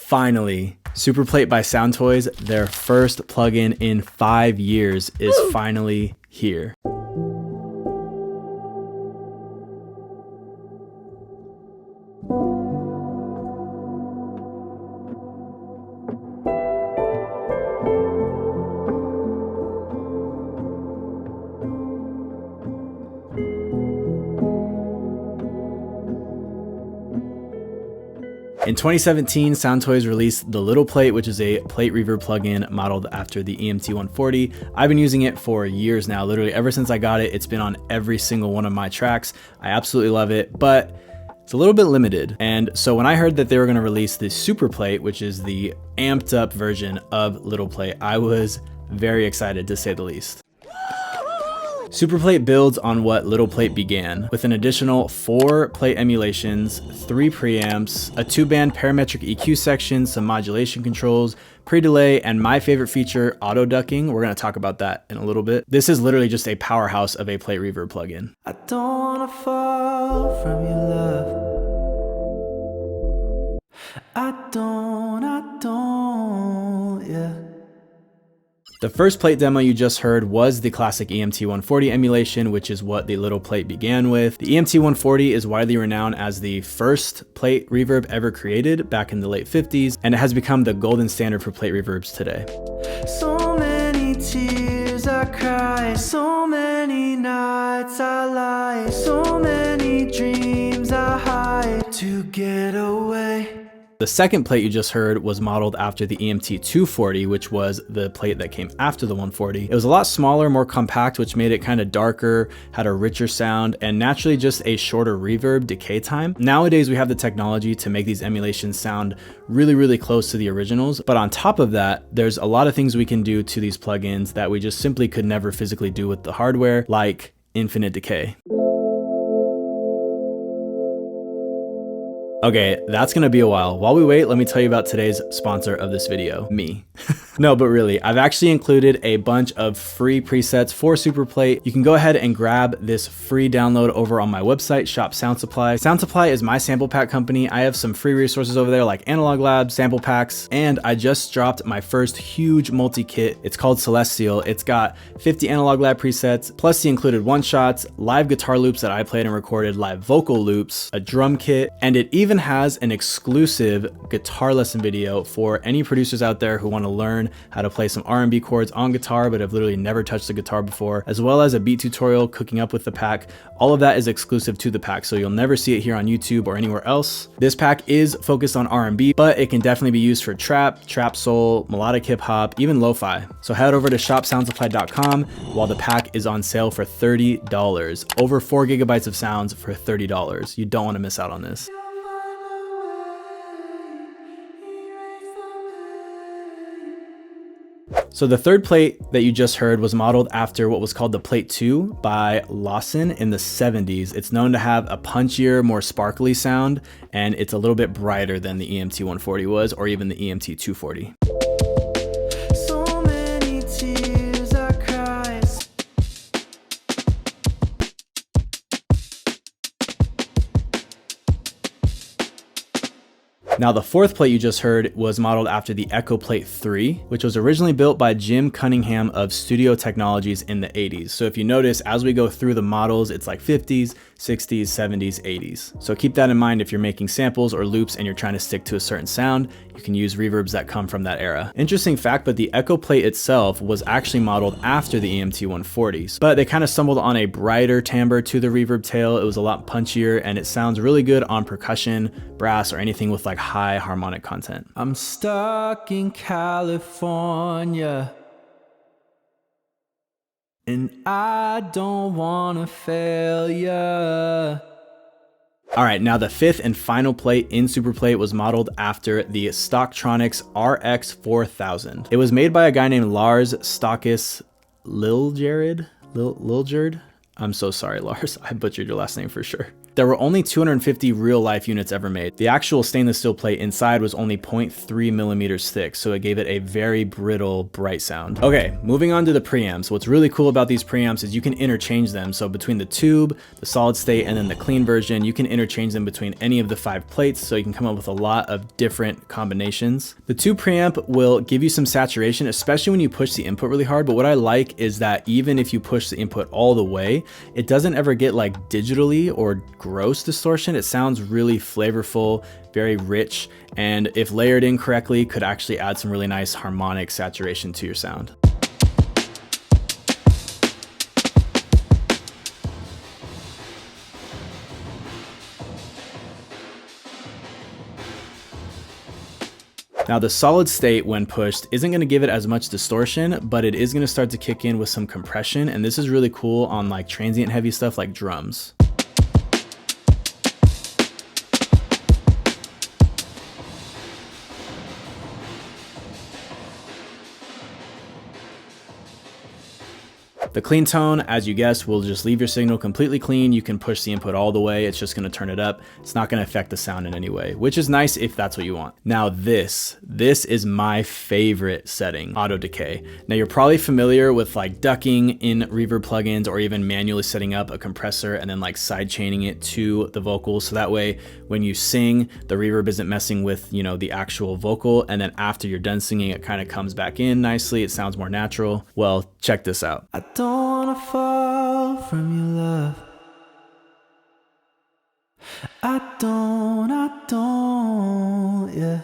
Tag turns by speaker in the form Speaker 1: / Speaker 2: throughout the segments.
Speaker 1: Finally, Superplate by Soundtoys, their first plugin in 5 years, is finally here. In 2017, Soundtoys released the Little Plate, which is a plate reverb plugin modeled after the EMT 140. I've been using it for years now, literally ever since I got it. It's been on every single one of my tracks. I absolutely love it, but it's a little bit limited. And so when I heard that they were gonna release the Super Plate, which is the amped up version of Little Plate, I was very excited, to say the least. Superplate builds on what Little Plate began, with an additional 4 plate emulations, 3 preamps, a 2-band parametric EQ section, some modulation controls, pre-delay, and my favorite feature, auto ducking. We're gonna talk about that in a little bit. This is literally just a powerhouse of a plate reverb plugin.
Speaker 2: I don't wanna fall from your love. I don't, yeah.
Speaker 1: The first plate demo you just heard was the classic EMT 140 emulation, which is what the Little Plate began with. The EMT 140 is widely renowned as the first plate reverb ever created back in the late 50s, and it has become the golden standard for plate reverbs today.
Speaker 2: So many tears I cry, so many nights I lie, so many dreams I hide to get away.
Speaker 1: The second plate you just heard was modeled after the EMT 240, which was the plate that came after the 140. It was a lot smaller, more compact, which made it kind of darker, had a richer sound, and naturally just a shorter reverb decay time. Nowadays, we have the technology to make these emulations sound really, really close to the originals. But on top of that, there's a lot of things we can do to these plugins that we just simply could never physically do with the hardware, like infinite decay. Okay, that's gonna be a while. While we wait, let me tell you about today's sponsor of this video, me. No, but really, I've actually included a bunch of free presets for Superplate. You can go ahead and grab this free download over on my website, Shop Sound Supply. Sound Supply is my sample pack company. I have some free resources over there like Analog Labs, sample packs, and I just dropped my first huge multi-kit. It's called Celestial. It's got 50 Analog Lab presets, plus the included one-shots, live guitar loops that I played and recorded, live vocal loops, a drum kit, and it even has an exclusive guitar lesson video for any producers out there who want to learn how to play some R&B chords on guitar but have literally never touched the guitar before, as well as a beat tutorial cooking up with the pack. All of that is exclusive to the pack, so you'll never see it here on YouTube or anywhere else. This pack is focused on R&B, but it can definitely be used for trap soul, melodic hip hop, even lo-fi. So head over to shopsoundsupply.com while the pack is on sale for $30. Over 4 gigabytes of sounds for $30. You don't want to miss out on this. So the third plate that you just heard was modeled after what was called the Plate 2 by Lawson in the 70s. It's known to have a punchier, more sparkly sound, and it's a little bit brighter than the EMT 140 was, or even the EMT 240.
Speaker 2: So many tears I cry.
Speaker 1: Now the fourth plate you just heard was modeled after the Echo Plate 3, which was originally built by Jim Cunningham of Studio Technologies in the 80s. So if you notice, as we go through the models, it's like 50s, 60s, 70s, 80s. So keep that in mind if you're making samples or loops and you're trying to stick to a certain sound, you can use reverbs that come from that era. Interesting fact, but the Echo Plate itself was actually modeled after the EMT 140s, but they kind of stumbled on a brighter timbre to the reverb tail. It was a lot punchier and it sounds really good on percussion, brass, or anything with like high harmonic content.
Speaker 2: I'm stuck in California and I don't wanna fail ya.
Speaker 1: All right, now the fifth and final plate in Superplate was modeled after the Stocktronics RX 4000. It was made by a guy named Lars Stockus Liljerd. I'm so sorry, Lars. I butchered your last name for sure. There were only 250 real life units ever made. The actual stainless steel plate inside was only 0.3 millimeters thick, so it gave it a very brittle, bright sound. Okay, moving on to the preamps. What's really cool about these preamps is you can interchange them. So between the tube, the solid state, and then the clean version, you can interchange them between any of the 5 plates, so you can come up with a lot of different combinations. The tube preamp will give you some saturation, especially when you push the input really hard, but what I like is that even if you push the input all the way, it doesn't ever get like digitally or gross distortion. It sounds really flavorful, very rich, and if layered in correctly, could actually add some really nice harmonic saturation to your sound. Now the solid state when pushed isn't going to give it as much distortion, but it is going to start to kick in with some compression, and this is really cool on like transient heavy stuff like drums. The clean tone, as you guessed, will just leave your signal completely clean. You can push the input all the way. It's just going to turn it up. It's not going to affect the sound in any way, which is nice if that's what you want. Now this is my favorite setting, auto decay. Now you're probably familiar with like ducking in reverb plugins or even manually setting up a compressor and then like side chaining it to the vocals. So that way when you sing, the reverb isn't messing with, you know, the actual vocal. And then after you're done singing, it kind of comes back in nicely. It sounds more natural. Well, check this out.
Speaker 2: I don't wanna fall from your love. I don't, yeah.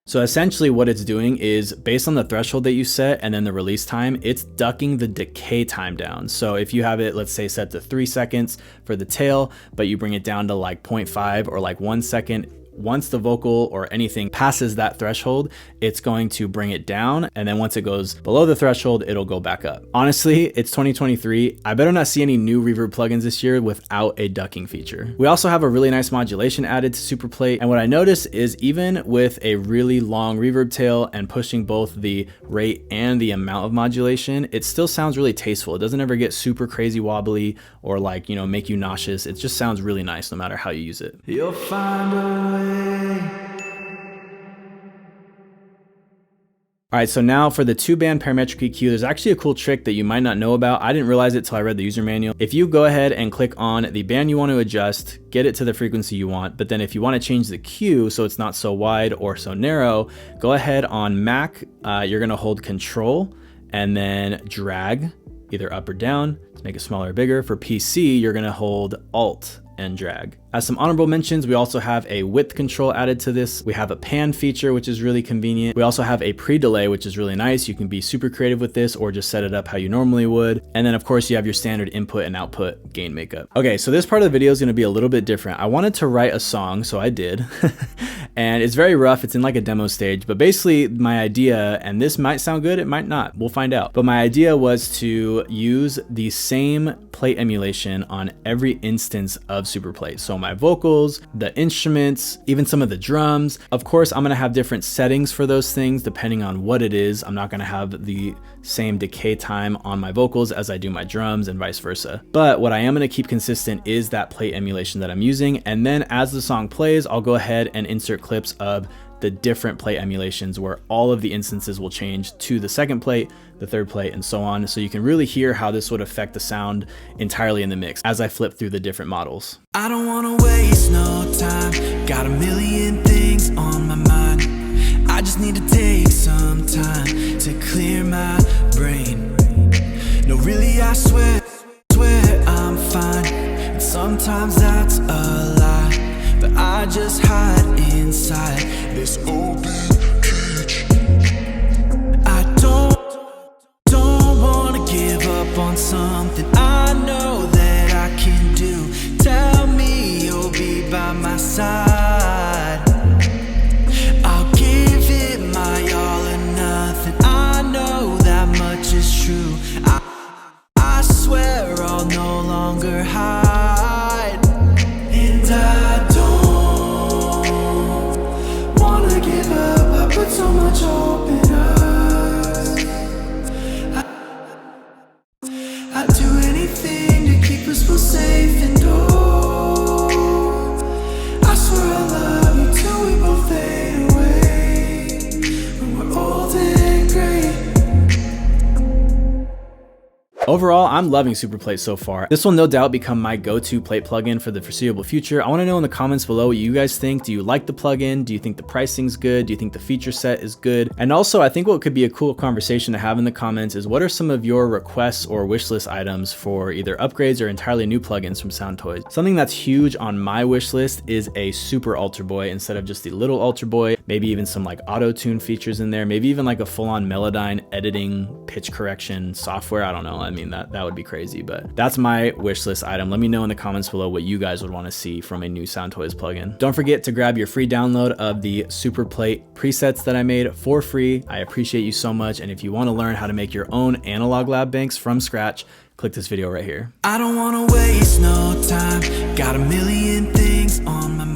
Speaker 1: So essentially what it's doing is based on the threshold that you set and then the release time, it's ducking the decay time down. So if you have it, let's say set to 3 seconds for the tail, but you bring it down to like 0.5 or like 1 second, once the vocal or anything passes that threshold, it's going to bring it down. And then once it goes below the threshold, it'll go back up. Honestly, it's 2023. I better not see any new reverb plugins this year without a ducking feature. We also have a really nice modulation added to superplate. And what I noticed is even with a really long reverb tail and pushing both the rate and the amount of modulation, it still sounds really tasteful. It doesn't ever get super crazy wobbly or like, you know, make you nauseous. It just sounds really nice no matter how you use it.
Speaker 2: You'll find a way.
Speaker 1: All right, so now for the 2-band parametric EQ, there's actually a cool trick that you might not know about. I didn't realize it till I read the user manual. If you go ahead and click on the band you want to adjust, get it to the frequency you want, but then if you want to change the Q so it's not so wide or so narrow, go ahead on Mac, you're gonna hold Control and then drag either up or down to make it smaller or bigger. For PC, you're gonna hold Alt and drag. As some honorable mentions, we also have a width control added to this. We have a pan feature, which is really convenient. We also have a pre-delay, which is really nice. You can be super creative with this or just set it up how you normally would. And then of course you have your standard input and output gain makeup. Okay, so this part of the video is gonna be a little bit different. I wanted to write a song, so I did. And it's very rough, it's in like a demo stage, but basically my idea, and this might sound good, it might not, we'll find out. But my idea was to use the same plate emulation on every instance of superplate. So my vocals, the instruments, even some of the drums. Of course, I'm gonna have different settings for those things depending on what it is. I'm not gonna have the same decay time on my vocals as I do my drums and vice versa. But what I am gonna keep consistent is that plate emulation that I'm using. And then as the song plays, I'll go ahead and insert clips of the different plate emulations where all of the instances will change to the second plate, the third plate, and so on. So you can really hear how this would affect the sound entirely in the mix as I flip through the different models.
Speaker 2: I don't wanna waste no time. Got a million things on my mind. I just need to take some time to clear my brain. No, really, I swear I'm fine. And sometimes that's a lie, but I just hide inside this open cage. I don't wanna give up on something I know that I can do. Tell me you'll be by my side. I'll give it my all or nothing. I know that much is true. I swear I'll no longer hide. And I don't wanna give up. I put so much hope in us. I'd do anything to keep us both safe indoors.
Speaker 1: Overall, I'm loving superplate so far. This will no doubt become my go-to plate plugin for the foreseeable future. I want to know in the comments below what you guys think. Do you like the plugin? Do you think the pricing's good? Do you think the feature set is good? And also, I think what could be a cool conversation to have in the comments is what are some of your requests or wish list items for either upgrades or entirely new plugins from Soundtoys? Something that's huge on my wish list is a super Ultra Boy instead of just the little Ultra Boy. Maybe even some like auto-tune features in there. Maybe even like a full-on Melodyne editing, pitch correction software. I don't know. I mean, that would be crazy, but that's my wish list item. Let me know in the comments below what you guys would want to see from a new Soundtoys plugin. Don't forget to grab your free download of the superplate presets that I made for free. I appreciate you so much. And if you want to learn how to make your own analog lab banks from scratch, click this video right here.
Speaker 2: I don't wanna waste no time. Got a million things on my mind.